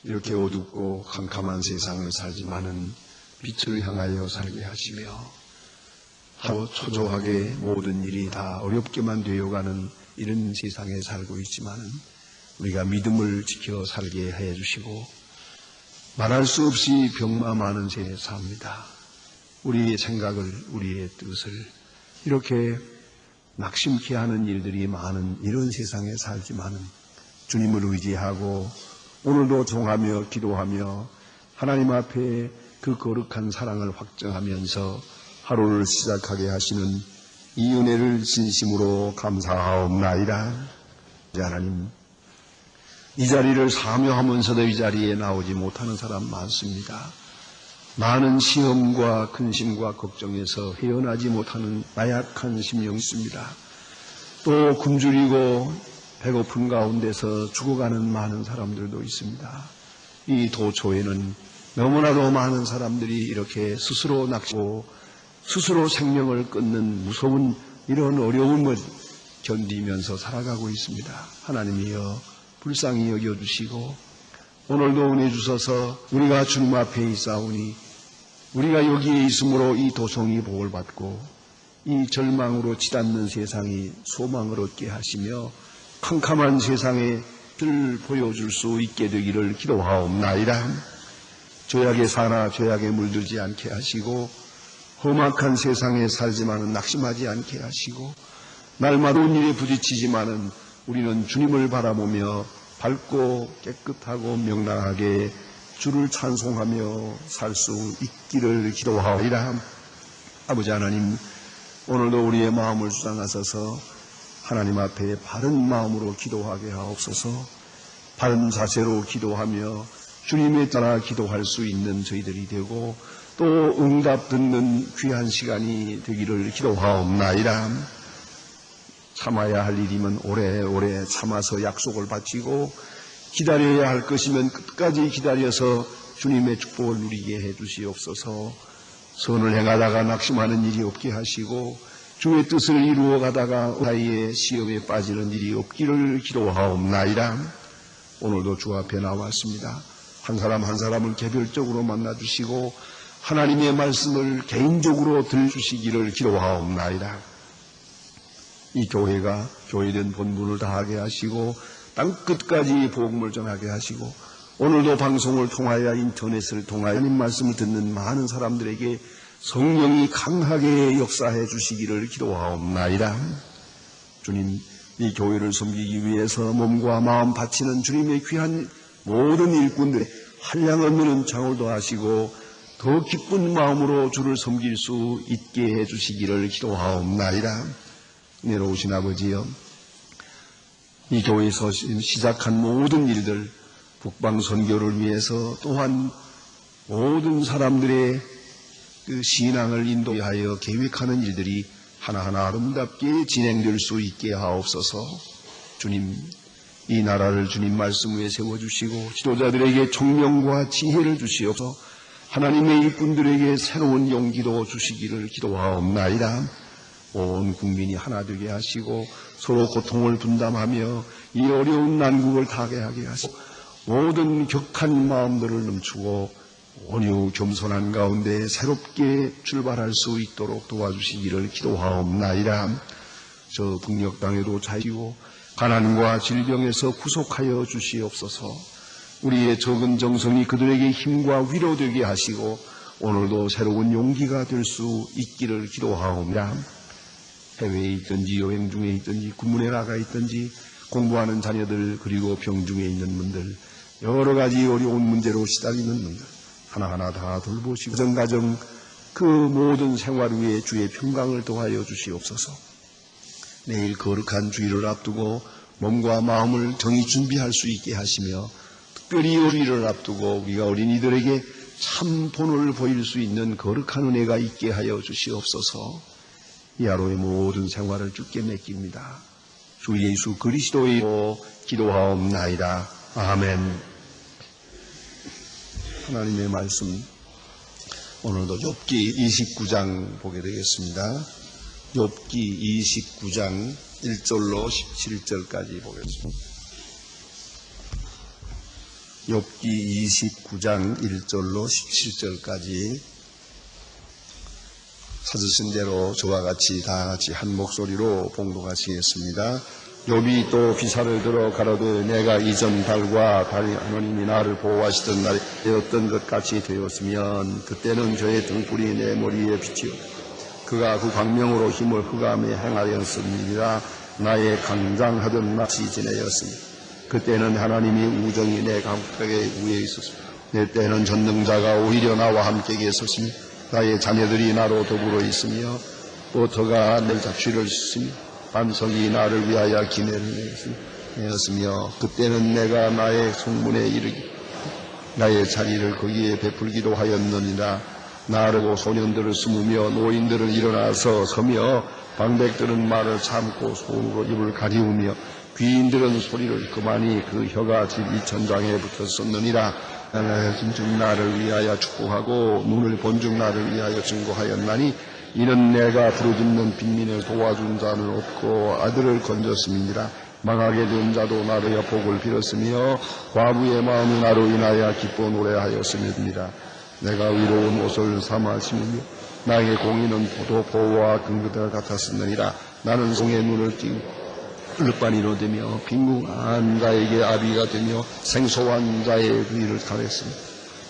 이렇게 어둡고 캄캄한 세상을 살지만은 빛을 향하여 살게 하시며 하루 초조하게 모든 일이 다 어렵게만 되어가는 이런 세상에 살고 있지만은 우리가 믿음을 지켜 살게 해주시고 말할 수 없이 병마 많은 새에 삽니다. 우리의 생각을, 우리의 뜻을 이렇게 낙심케 하는 일들이 많은 이런 세상에 살지만은 주님을 의지하고 오늘도 종하며 기도하며 하나님 앞에 그 거룩한 사랑을 확정하면서 하루를 시작하게 하시는 이 은혜를 진심으로 감사하옵나이다. 하나님, 이 자리를 사명하면서도 이 자리에 나오지 못하는 사람 많습니다. 많은 시험과 근심과 걱정에서 헤어나지 못하는 나약한 심령이 있습니다. 또 굶주리고 배고픈 가운데서 죽어가는 많은 사람들도 있습니다. 이 도초에는 너무나도 많은 사람들이 이렇게 스스로 낙심하고 스스로 생명을 끊는 무서운 이런 어려움을 견디면서 살아가고 있습니다. 하나님이여 불쌍히 여겨주시고 오늘도 은혜 주셔서 우리가 주님 앞에 있사오니 우리가 여기에 있으므로 이 도성이 복을 받고 이 절망으로 치닫는 세상이 소망을 얻게 하시며 캄캄한 세상에 빛을 보여줄 수 있게 되기를 기도하옵나이다. 죄악에 살아 죄악에 물들지 않게 하시고 험악한 세상에 살지만은 낙심하지 않게 하시고 날마다 온 일에 부딪히지만은 우리는 주님을 바라보며 밝고 깨끗하고 명랑하게 주를 찬송하며 살 수 있기를 기도하오리라. 아버지 하나님, 오늘도 우리의 마음을 주장하셔서 하나님 앞에 바른 마음으로 기도하게 하옵소서. 바른 자세로 기도하며 주님에 따라 기도할 수 있는 저희들이 되고 또 응답 듣는 귀한 시간이 되기를 기도하옵나이다. 참아야 할 일이면 오래오래 참아서 약속을 바치고 기다려야 할 것이면 끝까지 기다려서 주님의 축복을 누리게 해주시옵소서. 선을 행하다가 낙심하는 일이 없게 하시고 주의 뜻을 이루어 가다가 사이에 시험에 빠지는 일이 없기를 기도하옵나이다. 오늘도 주 앞에 나왔습니다. 한 사람 한 사람을 개별적으로 만나주시고 하나님의 말씀을 개인적으로 들려주시기를 기도하옵나이다. 이 교회가 교회된 본분을 다하게 하시고 땅끝까지 복음을 전하게 하시고 오늘도 방송을 통하여 인터넷을 통하여 하나님 말씀을 듣는 많은 사람들에게 성령이 강하게 역사해 주시기를 기도하옵나이다. 주님, 이 교회를 섬기기 위해서 몸과 마음 바치는 주님의 귀한 모든 일꾼들의 한량없는 장을도 하시고 더 기쁜 마음으로 주를 섬길 수 있게 해주시기를 기도하옵나이다. 은혜로우신 아버지여, 이 교회에서 시작한 모든 일들, 북방선교를 위해서 또한 모든 사람들의 그 신앙을 인도하여 계획하는 일들이 하나하나 아름답게 진행될 수 있게 하옵소서. 주님, 이 나라를 주님 말씀 위에 세워주시고 지도자들에게 총명과 지혜를 주시옵소서. 하나님의 일꾼들에게 새로운 용기도 주시기를 기도하옵나이다. 온 국민이 하나 되게 하시고 서로 고통을 분담하며 이 어려운 난국을 타개하게 하시고 모든 격한 마음들을 넘추고 온유 겸손한 가운데 새롭게 출발할 수 있도록 도와주시기를 기도하옵나이다. 저 북녘 땅에도 자유고 가난과 질병에서 구속하여 주시옵소서. 우리의 적은 정성이 그들에게 힘과 위로되게 하시고 오늘도 새로운 용기가 될 수 있기를 기도하옵니다. 해외에 있든지 여행 중에 있든지 군문에 나가 있든지 공부하는 자녀들 그리고 병중에 있는 분들 여러 가지 어려운 문제로 시달리는 분들 하나하나 다 돌보시고 가정 그 모든 생활 위에 주의 평강을 더하여 주시옵소서. 내일 거룩한 주일을 앞두고 몸과 마음을 정히 준비할 수 있게 하시며 특별히 주일을 앞두고 우리가 어린이들에게 참 본을 보일 수 있는 거룩한 은혜가 있게 하여 주시옵소서. 이 하루의 모든 생활을 주께 맡깁니다. 주 예수 그리스도의 이름으로 기도하옵나이다. 아멘. 하나님의 말씀 오늘도 욥기 29장 보게 되겠습니다. 욥기 29장 1절로 17절까지 보겠습니다. 욥기 29장 1절로 17절까지 찾으신 대로 저와 같이 다 같이 한 목소리로 봉독하시겠습니다. 욥이 또 기사를 들어 가로되 내가 이전 달과 달이 하나님이 나를 보호하시던 날에 되었던 것 같이 되었으면 그때는 저의 등불이 내 머리에 비치어 그가 그 광명으로 힘을 흑암에 행하였음이니라. 나의 강장하던 낯이 지내었으니 그때는 하나님이 우정이 내 강백에 위에 있었으며 내 때는 전능자가 오히려 나와 함께 계셨으며 나의 자녀들이 나로 더불어 있으며 또 저가 내 잡취를 씻으며 반석이 나를 위하여 기내를 내었으며 그때는 내가 나의 성문에 이르기 나의 자리를 거기에 베풀기도 하였느니라. 나르고 소년들을 숨으며 노인들은 일어나서 서며 방백들은 말을 참고 손으로 입을 가리우며 귀인들은 소리를 그만이 그 혀가 집 이천장에 붙었었느니라. 즉 나를 위하여 축복하고 눈을 본즉 나를 위하여 증거하였나니 이는 내가 부르짖는 빈민을 도와준 자는 없고 아들을 건졌음이니라. 망하게 된 자도 나로 복을 빌었으며 과부의 마음이 나로 인하여 기뻐 노래하였음이니라. 내가 위로운 옷을 삼아 심으며 나의 공의는 포도보와 근그대와 같았으느니라. 나는 송의 눈을 띄고 르반이로 되며 빈궁한 자에게 아비가 되며 생소한 자의 의를 가렸으며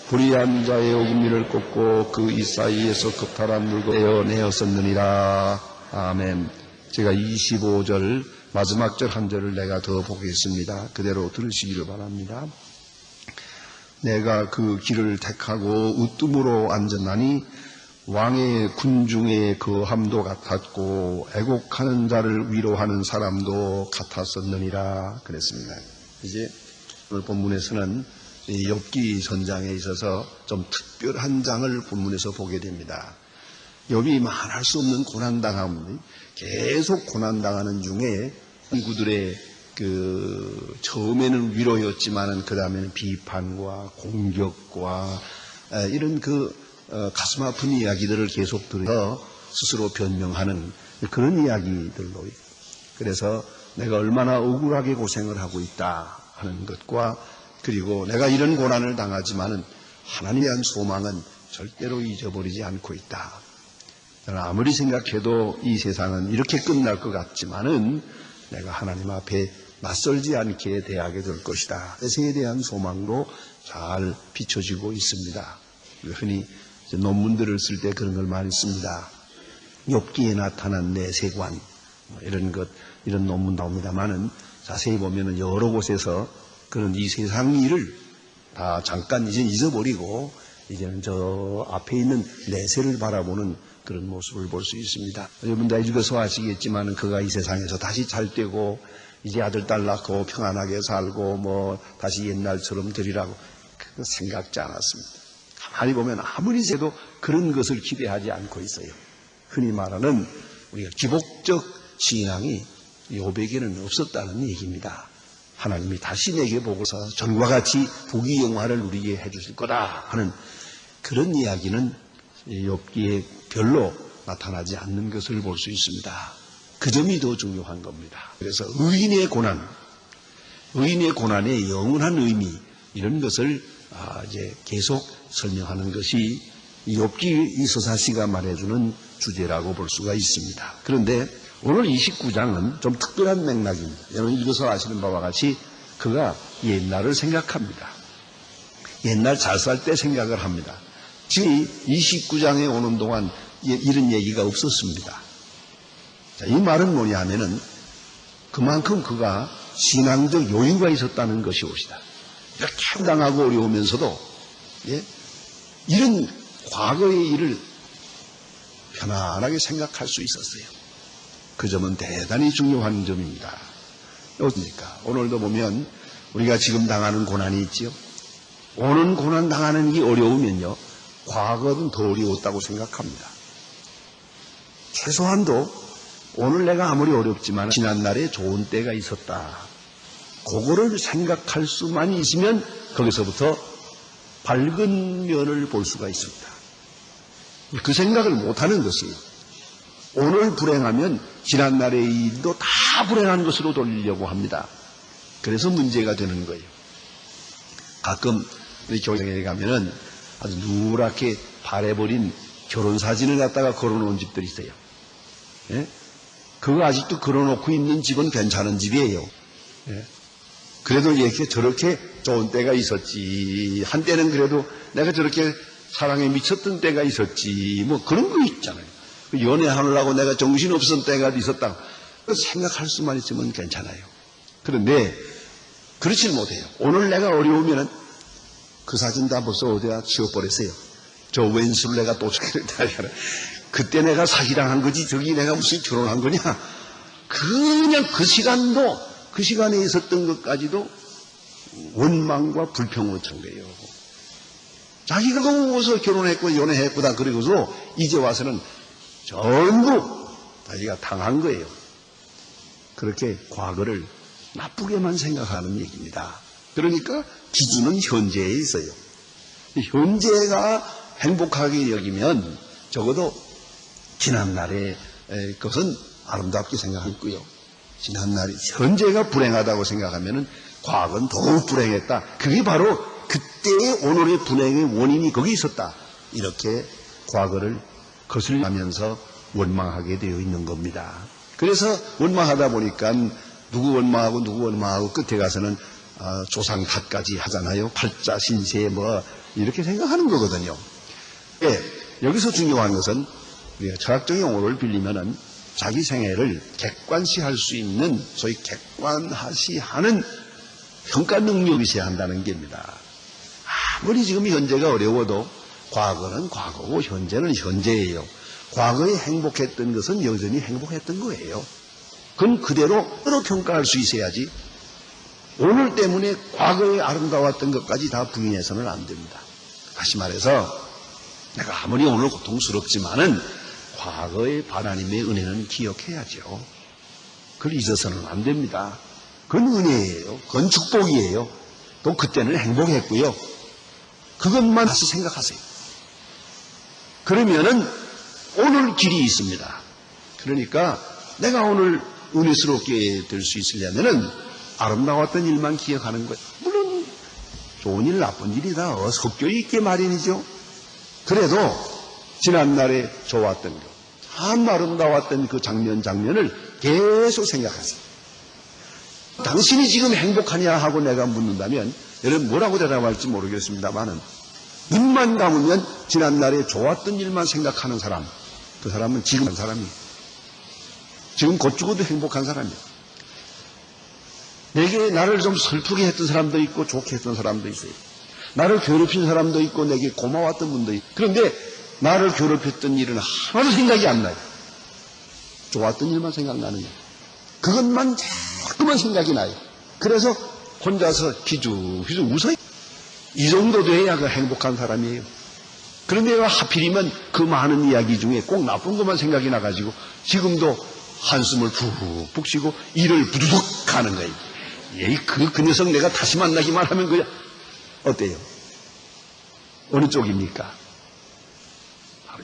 불의한 자의 어금니를 꺾고 그 이 사이에서 급탈한 물고 떼어내었었느니라. 아멘. 제가 25절 마지막 절 한 절을 내가 더 보겠습니다. 그대로 들으시기를 바랍니다. 내가 그 길을 택하고 으뜸으로 앉았나니 왕의 군중의 거함도 같았고 애곡하는 자를 위로하는 사람도 같았었느니라 그랬습니다. 이제 오늘 본문에서는 욥기 전장에 있어서 좀 특별한 장을 본문에서 보게 됩니다. 욥이 말할 수 없는 고난당함, 계속 고난당하는 중에 친구들의 처음에는 위로였지만은 그 다음에는 비판과 공격과 이런 가슴 아픈 이야기들을 계속 들어서 스스로 변명하는 그런 이야기들로, 그래서 내가 얼마나 억울하게 고생을 하고 있다 하는 것과 그리고 내가 이런 고난을 당하지만은 하나님에 대한 소망은 절대로 잊어버리지 않고 있다. 저는 아무리 생각해도 이 세상은 이렇게 끝날 것 같지만은 내가 하나님 앞에 낯설지 않게 대하게 될 것이다. 세상에 대한 소망으로 잘 비춰지고 있습니다. 흔히 논문들을 쓸 때 그런 걸 많이 씁니다. 욥기에 나타난 내 세관 이런 논문 나옵니다만은 자세히 보면은 여러 곳에서 그런 이 세상 일을 다 잠깐 이제 잊어버리고 이제는 저 앞에 있는 내세를 바라보는 그런 모습을 볼 수 있습니다. 여러분 다 읽어서 아시겠지만 그가 이 세상에서 다시 잘 되고 이제 아들 딸 낳고 평안하게 살고 다시 옛날처럼 되리라고 그거 생각지 않았습니다. 가만히 보면 아무리 세도 그런 것을 기대하지 않고 있어요. 흔히 말하는 우리가 기복적 신앙이 욥에게는 없었다는 얘기입니다. 하나님이 다시 내게 보고서 전과 같이 부귀 영화를 누리게 해주실 거다 하는 그런 이야기는 욥기에 별로 나타나지 않는 것을 볼 수 있습니다. 그 점이 더 중요한 겁니다. 그래서 의인의 고난의 영원한 의미 이런 것을 이제 계속 설명하는 것이 욥기 이 서사시가 말해주는 주제라고 볼 수가 있습니다. 그런데 오늘 29장은 좀 특별한 맥락입니다. 여러분 읽어서 아시는 바와 같이 그가 옛날을 생각합니다. 옛날 잘 살 때 생각을 합니다. 지금 29장에 오는 동안 이런 얘기가 없었습니다. 자, 이 말은 뭐냐 하면은 그만큼 그가 신앙적 요유가 있었다는 것이 옵니다. 이렇게 당하고 어려우면서도 이런 과거의 일을 편안하게 생각할 수 있었어요. 그 점은 대단히 중요한 점입니다. 어떻습니까? 오늘도 보면 우리가 지금 당하는 고난이 있지요. 오는 고난 당하는 게 어려우면요. 과거는 더 어려웠다고 생각합니다. 최소한도 오늘 내가 아무리 어렵지만 지난날에 좋은 때가 있었다. 그거를 생각할 수만 있으면 거기서부터 밝은 면을 볼 수가 있습니다. 그 생각을 못하는 것이에요. 오늘 불행하면 지난날의 일도 다 불행한 것으로 돌리려고 합니다. 그래서 문제가 되는 거예요. 가끔 우리 교회에 가면은 아주 누렇게 바래버린 결혼사진을 갖다가 걸어놓은 집들이 있어요. 예? 그거 아직도 걸어놓고 있는 집은 괜찮은 집이에요. 예? 그래도 이렇게 저렇게 좋은 때가 있었지. 한때는 그래도 내가 저렇게 사랑에 미쳤던 때가 있었지. 뭐 그런 거 있잖아요. 연애하느라고 내가 정신없었던 때가 있었다. 생각할 수만 있으면 괜찮아요. 그런데 그렇지 못해요. 오늘 내가 어려우면은 그 사진 다 벌써 어디다 지워버렸어요. 저 왼수를 내가 또 죽겠다. 그때 내가 사기당한 거지 저기 내가 무슨 결혼한 거냐. 그냥 그 시간도 그 시간에 있었던 것까지도 원망과 불평으로 찬 거예요. 자기가 거기서 결혼했고 연애했고 다 그러고서 이제 와서는 전부 자기가 당한 거예요. 그렇게 과거를 나쁘게만 생각하는 얘기입니다. 그러니까 기준은 현재에 있어요. 현재가 행복하게 여기면 적어도 지난날의 것은 아름답게 생각했고요. 지난날이 현재가 불행하다고 생각하면 과거는 더욱 불행했다. 그게 바로 그때의 오늘의 불행의 원인이 거기 있었다. 이렇게 과거를 거슬리면서 원망하게 되어 있는 겁니다. 그래서 원망하다 보니까 누구 원망하고 끝에 가서는 조상 탓까지 하잖아요. 팔자 신세 뭐 이렇게 생각하는 거거든요. 네, 여기서 중요한 것은 우리가 철학적인 용어를 빌리면은 자기 생애를 객관시할 수 있는 소위 객관시하는 평가 능력이 있어야 한다는 겁니다. 아무리 지금 현재가 어려워도 과거는 과거고 현재는 현재예요. 과거에 행복했던 것은 여전히 행복했던 거예요. 그건 그대로 평가할 수 있어야지 오늘 때문에 과거에 아름다웠던 것까지 다 부인해서는 안 됩니다. 다시 말해서 내가 아무리 오늘 고통스럽지만은 과거의 하나님의 은혜는 기억해야죠. 그걸 잊어서는 안 됩니다. 그건 은혜예요. 그건 축복이에요. 또 그때는 행복했고요. 그것만 다시 생각하세요. 그러면은 오늘 길이 있습니다. 그러니까 내가 오늘 은혜스럽게 될 수 있으려면은 아름다웠던 일만 기억하는 거예요. 물론 좋은 일 나쁜 일이 다 섞여 있게 마련이죠. 그래도 지난날에 좋았던 것, 참 아름다웠던 그 장면을 계속 생각하세요. 당신이 지금 행복하냐 하고 내가 묻는다면 여러분 뭐라고 대답할지 모르겠습니다만은 눈만 감으면 지난날에 좋았던 일만 생각하는 사람, 그 사람은 지금 한 사람이에요. 지금 곧 죽어도 행복한 사람이에요. 내게 나를 좀 슬프게 했던 사람도 있고 좋게 했던 사람도 있어요. 나를 괴롭힌 사람도 있고 내게 고마웠던 분도 있고. 그런데 나를 괴롭혔던 일은 하나도 생각이 안 나요. 좋았던 일만 생각나는 거예요. 그것만 자꾸만 생각이 나요. 그래서 혼자서 기죽기죽 웃어요. 이 정도 돼야 그 행복한 사람이에요. 그런데 하필이면 그 많은 이야기 중에 꼭 나쁜 것만 생각이 나가지고 지금도 한숨을 푹푹 쉬고 일을 부두둑 하는 거예요. 그 녀석 내가 다시 만나기만 하면 그냥 어때요? 어느 쪽입니까?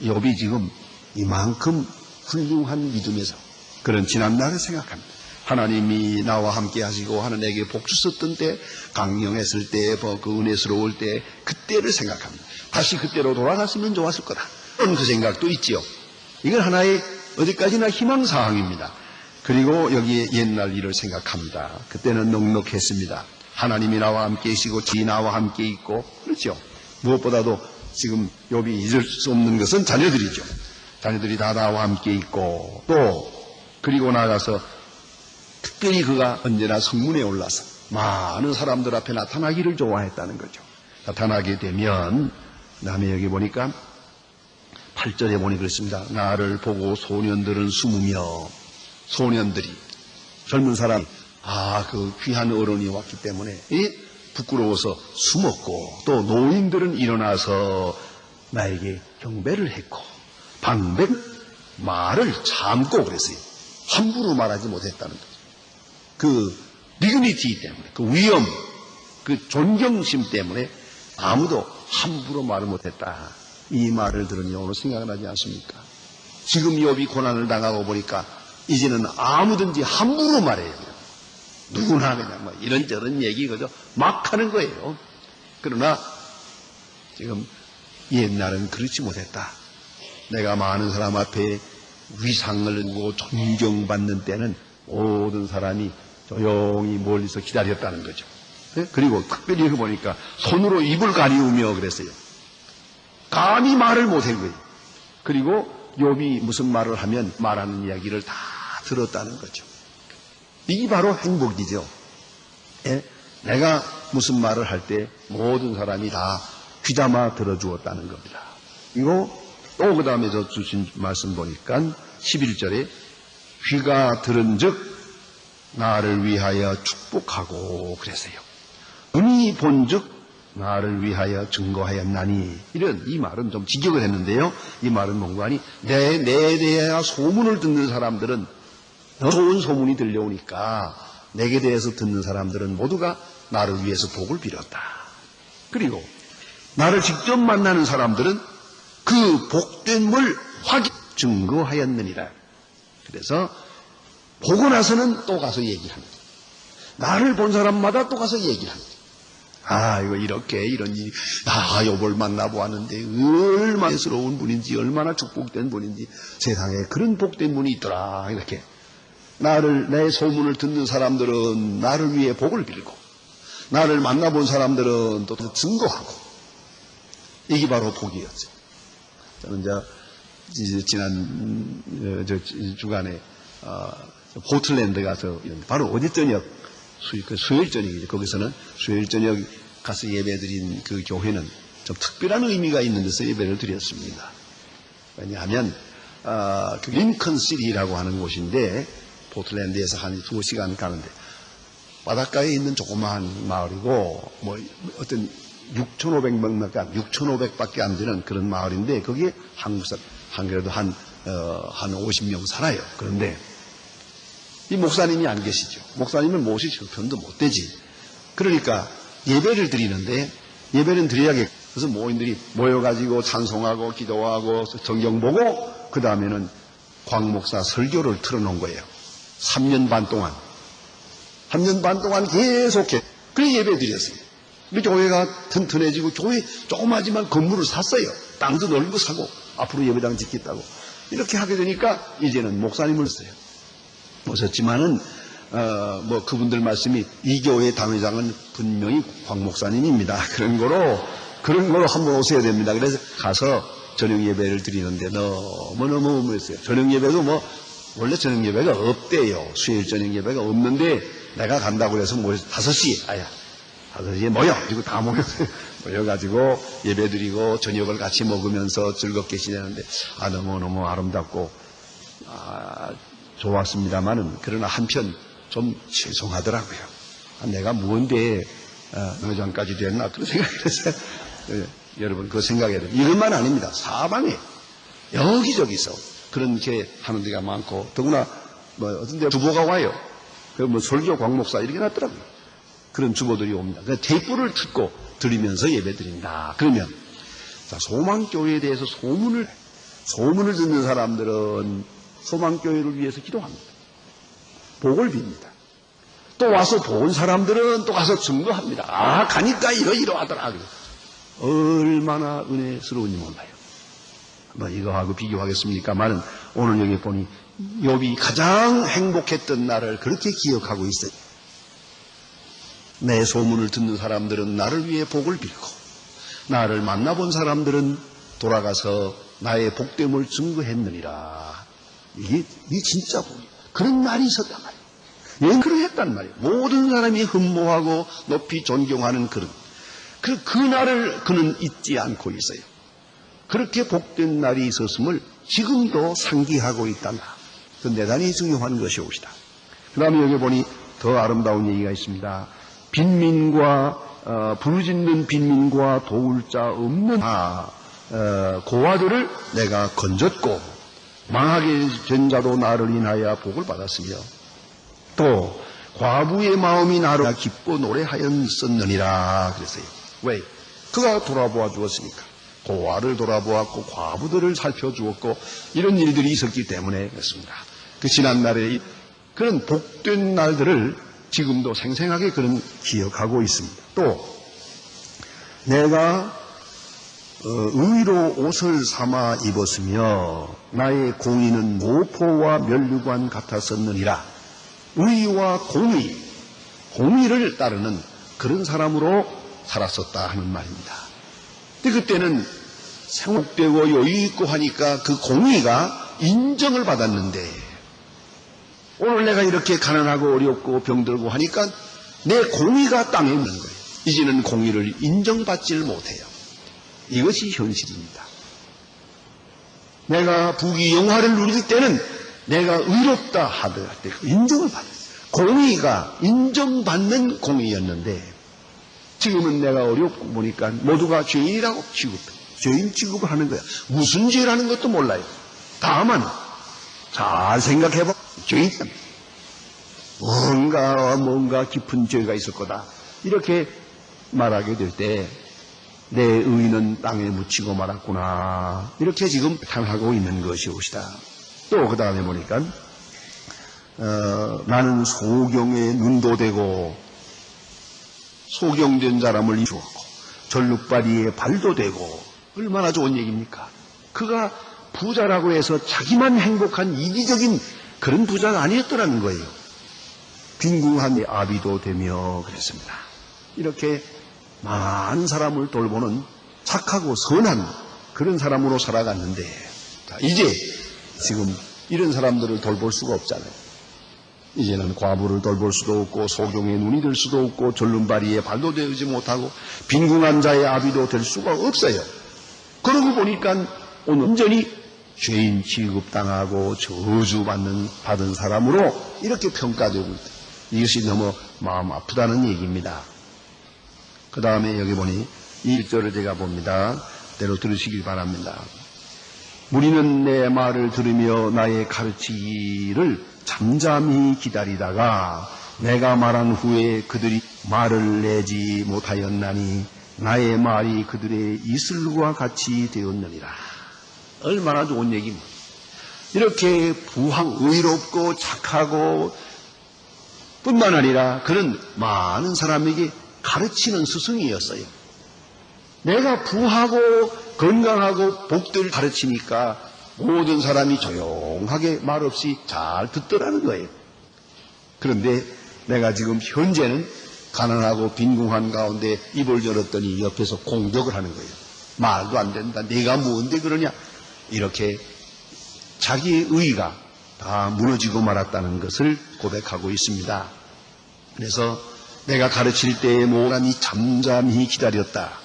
욥이 지금 이만큼 훌륭한 믿음에서 그런 지난날을 생각합니다. 하나님이 나와 함께 하시고 하나님에게 복 주셨던 때, 강령했을 때, 그 은혜스러울 때, 그때를 생각합니다. 다시 그때로 돌아갔으면 좋았을 거다. 그런 그 생각도 있지요. 이건 하나의 어디까지나 희망사항입니다. 그리고 여기에 옛날 일을 생각합니다. 그때는 넉넉했습니다. 하나님이 나와 함께 계시고 지 나와 함께 있고 그렇죠. 무엇보다도 지금 욥이 잊을 수 없는 것은 자녀들이죠. 자녀들이 다 나와 함께 있고 또 그리고 나가서 특별히 그가 언제나 성문에 올라서 많은 사람들 앞에 나타나기를 좋아했다는 거죠. 나타나게 되면 남의 여기 보니까 8절에 보니 그렇습니다. 나를 보고 소년들은 숨으며 소년들이 젊은 사람이 그 귀한 어른이 왔기 때문에 부끄러워서 숨었고 또 노인들은 일어나서 나에게 경배를 했고 방백 말을 참고 그랬어요. 함부로 말하지 못했다는 거죠. 그 디그니티 때문에 그 위엄 그 존경심 때문에 아무도 함부로 말을 못했다. 이 말을 들으니 오늘 생각나지 않습니까? 지금 욥이 고난을 당하고 보니까 이제는 아무든지 함부로 말해요. 누구나 그냥 이런저런 얘기 그저 막 하는 거예요. 그러나 지금 옛날은 그렇지 못했다. 내가 많은 사람 앞에 위상을 두고 존경받는 때는 모든 사람이 조용히 멀리서 기다렸다는 거죠. 그리고 특별히 여기 보니까 손으로 입을 가리우며 그랬어요. 감히 말을 못한 거예요. 그리고 욥이 무슨 말을 하면 말하는 이야기를 다 들었다는 거죠. 이게 바로 행복이죠. 내가 무슨 말을 할 때 모든 사람이 다 귀담아 들어주었다는 겁니다. 이거 또 그 다음에 저 주신 말씀 보니까 11절에 귀가 들은 즉 나를 위하여 축복하고 그랬어요. 눈이 본 즉 나를 위하여 증거하였나니. 이런 이 말은 좀 직역을 했는데요. 이 말은 뭔가 하니 내에 대해 소문을 듣는 사람들은 좋은 소문이 들려오니까 내게 대해서 듣는 사람들은 모두가 나를 위해서 복을 빌었다. 그리고 나를 직접 만나는 사람들은 그 복됨을 확인 증거하였느니라. 그래서 보고 나서는 또 가서 얘기합니다. 나를 본 사람마다 또 가서 얘기합니다. 이거 이렇게 이런 일이 욥을 만나보았는데 얼마나 스러운 분인지 얼마나 축복된 분인지 세상에 그런 복된 분이 있더라. 이렇게 내 소문을 듣는 사람들은 나를 위해 복을 빌고 나를 만나본 사람들은 또 증거하고 이게 바로 복이었죠. 저는 지난 주간에 포틀랜드 가서 바로 어제 저녁 수요일 저녁이죠. 거기서는 수요일 저녁 가서 예배드린 그 교회는 좀 특별한 의미가 있는 데서 예배를 드렸습니다. 왜냐하면 그 링컨시티라고 하는 곳인데 포틀랜드에서 한 2시간 가는데 바닷가에 있는 조그마한 마을이고 뭐 어떤 6,500밖에 안 되는 그런 마을인데 거기에 한국 사람 한 그래도 한 50명 살아요. 그런데 이 목사님이 안 계시죠. 목사님을 모실 형편도 못 되지. 그러니까 예배를 드리는데 예배는 드려야겠고 그래서 모인들이 모여가지고 찬송하고 기도하고 성경 보고 그 다음에는 광 목사 설교를 틀어놓은 거예요. 3년 반 동안 계속 그래 예배 드렸어요. 우리 교회가 튼튼해지고 교회 조그마지만 건물을 샀어요. 땅도 넓고 사고 앞으로 예배당 짓겠다고 이렇게 하게 되니까 이제는 목사님을 썼어요. 모셨지만은 뭐 그분들 말씀이 이 교회 당회장은 분명히 광 목사님입니다. 그런 거로 한번 오셔야 됩니다. 그래서 가서 저녁 예배를 드리는데 너무너무 의무했어요. 저녁 예배도 원래 저녁 예배가 없대요. 수요일 저녁 예배가 없는데 내가 간다고 해서 5시에 모여. 그리고 다 모였어요. 모여가지고 예배 드리고 저녁을 같이 먹으면서 즐겁게 지내는데 너무너무 아름답고 좋았습니다만은 그러나 한편 좀 죄송하더라고요. 내가 뭔데 노장까지 됐나 그런 생각이 들었어요. 여러분 그거 생각해야 돼요. 이것만 아닙니다. 사방에 여기저기서 그렇게 하는 데가 많고 더구나 어떤 데 주보가 와요. 설교 광목사 이렇게 났더라고요. 그런 주보들이 옵니다. 테이프를 듣고 들으면서 예배 드린다. 그러면 소망교회에 대해서 소문을 듣는 사람들은 소망교회를 위해서 기도합니다. 복을 빕니다. 또 와서 본 사람들은 또 가서 증거합니다. 가니까 이러하더라. 얼마나 은혜스러운지 몰라요. 이거하고 비교하겠습니까만은 오늘 여기 보니 욥이 가장 행복했던 날을 그렇게 기억하고 있어요. 내 소문을 듣는 사람들은 나를 위해 복을 빌고 나를 만나본 사람들은 돌아가서 나의 복됨을 증거했느니라. 이게 진짜 복이에요. 그런 날이 있었단 말이에요. 왜 그러했단 말이에요. 모든 사람이 흠모하고 높이 존경하는 그 날을 그는 잊지 않고 있어요. 그렇게 복된 날이 있었음을 지금도 상기하고 있단다. 그건 대단히 중요한 것이옵시다. 그 다음에 여기 보니 더 아름다운 얘기가 있습니다. 빈민과 부르짖는 빈민과 도울 자 없는 고아들을 내가 건졌고 망하게 된 자도 나를 인하여 복을 받았으며 또 과부의 마음이 나를 기뻐 노래하였었느니라 그랬어요. 왜? 그가 돌아보아 주었으니까. 고아를 돌아보았고 과부들을 살펴주었고 이런 일들이 있었기 때문에 그렇습니다. 그 지난날에 그런 복된 날들을 지금도 생생하게 그런 기억하고 있습니다. 또 내가 의로 옷을 삼아 입었으며 나의 공의는 모포와 면류관 같았었느니라. 의와 공의를 따르는 그런 사람으로 살았었다 하는 말입니다. 근데 그때는 생업되고 여유있고 하니까 그 공의가 인정을 받았는데, 오늘 내가 이렇게 가난하고 어렵고 병들고 하니까 내 공의가 땅에 있는 거예요. 이제는 공의를 인정받지를 못해요. 이것이 현실입니다. 내가 부귀영화를 누릴 때는 내가 의롭다 하더라 때 인정을 받았어요. 공의가 인정받는 공의였는데, 지금은 내가 어렵고 보니까 모두가 죄인이라고 죄인 취급을 하는 거야. 무슨 죄라는 것도 몰라요. 다만 잘 생각해봐. 죄인이다. 뭔가 깊은 죄가 있을 거다. 이렇게 말하게 될 때 내 의는 땅에 묻히고 말았구나. 이렇게 지금 당하고 있는 것이옵시다. 또 그 다음에 보니까 나는 소경에 눈도 대고 소경된 사람을 이루었고 절룩바리에 발도 대고, 얼마나 좋은 얘기입니까? 그가 부자라고 해서 자기만 행복한 이기적인 그런 부자가 아니었더라는 거예요. 빈궁한 아비도 되며 그랬습니다. 이렇게 많은 사람을 돌보는 착하고 선한 그런 사람으로 살아갔는데, 이제 지금 이런 사람들을 돌볼 수가 없잖아요. 이제는 과부를 돌볼 수도 없고 소경의 눈이 될 수도 없고 절름발이에 발도 되지 못하고 빈궁한 자의 아비도 될 수가 없어요. 그러고 보니까 오늘 온전히 죄인 취급당하고 저주받은 사람으로 이렇게 평가되고 있다. 이것이 너무 마음 아프다는 얘기입니다. 그 다음에 여기 보니 1절을 제가 봅니다. 대로 들으시길 바랍니다. 무리는 내 말을 들으며 나의 가르치기를 잠잠히 기다리다가 내가 말한 후에 그들이 말을 내지 못하였나니 나의 말이 그들의 이슬과 같이 되었느니라. 얼마나 좋은 얘기입니다. 이렇게 의롭고 착하고 뿐만 아니라 그는 많은 사람에게 가르치는 스승이었어요. 내가 부하고 건강하고 복들 가르치니까 모든 사람이 조용하게 말없이 잘 듣더라는 거예요. 그런데 내가 지금 현재는 가난하고 빈궁한 가운데 입을 열었더니 옆에서 공격을 하는 거예요. 말도 안 된다. 내가 뭔데 그러냐. 이렇게 자기의 의의가 다 무너지고 말았다는 것을 고백하고 있습니다. 그래서 내가 가르칠 때에 모란이 잠잠히 기다렸다.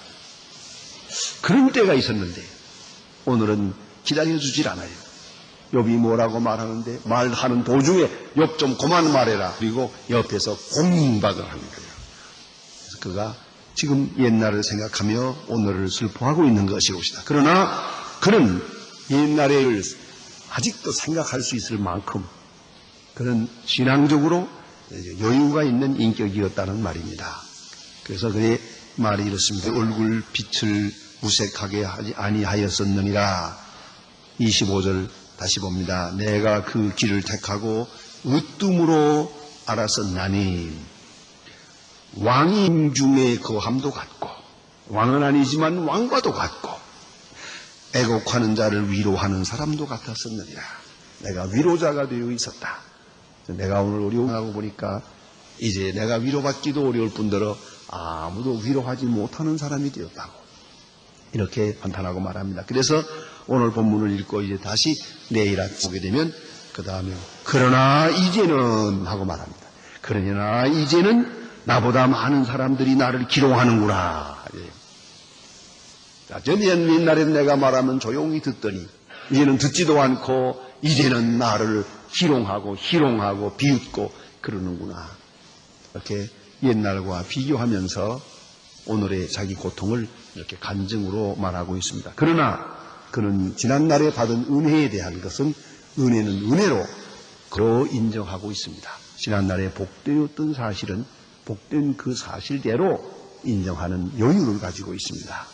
그런 때가 있었는데 오늘은 기다려주질 않아요. 욥이 뭐라고 말하는데, 말하는 도중에 욥 좀 그만 말해라. 그리고 옆에서 공박을 하는 거예요. 그래서 그가 지금 옛날을 생각하며 오늘을 슬퍼하고 있는 것이옵시다. 그러나 그는 옛날을 아직도 생각할 수 있을 만큼 그는 신앙적으로 여유가 있는 인격이었다는 말입니다. 그래서 그의 말이 이렇습니다. 얼굴 빛을 무색하게 하지 아니하였었느니라. 25절 다시 봅니다. 내가 그 길을 택하고 으뜸으로 알았었나니 왕인 중에 거함도 같고, 왕은 아니지만 왕과도 같고, 애곡하는 자를 위로하는 사람도 같았었느니라. 내가 위로자가 되어 있었다. 내가 오늘 어려움하고 보니까 이제 내가 위로받기도 어려울 뿐더러 아무도 위로하지 못하는 사람이 되었다고 이렇게 판단하고 말합니다. 그래서 오늘 본문을 읽고 이제 다시 내일 아침 보게 되면 그 다음에 그러나 이제는 하고 말합니다. 그러나 이제는 나보다 많은 사람들이 나를 기롱하는구나. 전 옛날엔 내가 말하면 조용히 듣더니 이제는 듣지도 않고 이제는 나를 희롱하고 비웃고 그러는구나. 이렇게 옛날과 비교하면서 오늘의 자기 고통을 이렇게 간증으로 말하고 있습니다. 그러나 그는 지난날에 받은 은혜에 대한 것은 은혜는 은혜로 그로 인정하고 있습니다. 지난날에 복되었던 사실은 복된 그 사실대로 인정하는 여유를 가지고 있습니다.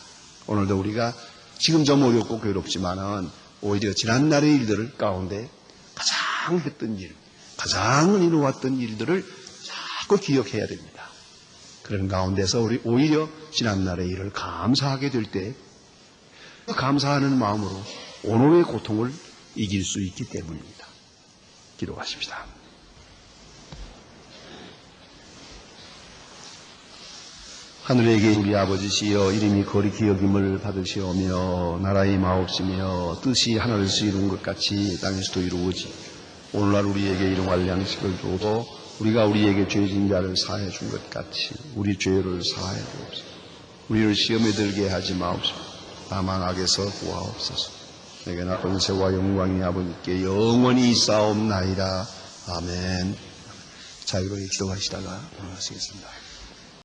오늘도 우리가 지금 좀 어렵고 괴롭지만은 오히려 지난날의 일들을 가운데 가장 했던 일, 가장 이루었던 일들을 자꾸 기억해야 됩니다. 그런 가운데서 우리 오히려 지난날의 일을 감사하게 될 때 감사하는 마음으로 오늘의 고통을 이길 수 있기 때문입니다. 기도하십시다. 하늘에 계신 우리 아버지시여, 이름이 거룩히 여김을 받으시오며 나라의 마옵시며 뜻이 하늘에서 이룬 것 같이 땅에서도 이루어지. 오늘날 우리에게 일용할 양식을 주고 우리가 우리에게 죄진 자를 사해 준 것 같이 우리 죄를 사해 주옵소서. 우리를 시험에 들게 하지 마옵소서. 다만 악에서 구하옵소서. 내게나 권세와 영광이 아버지께 영원히 있사옵나이다. 아멘. 자유로이 기도하시다가 돌아가시겠습니다.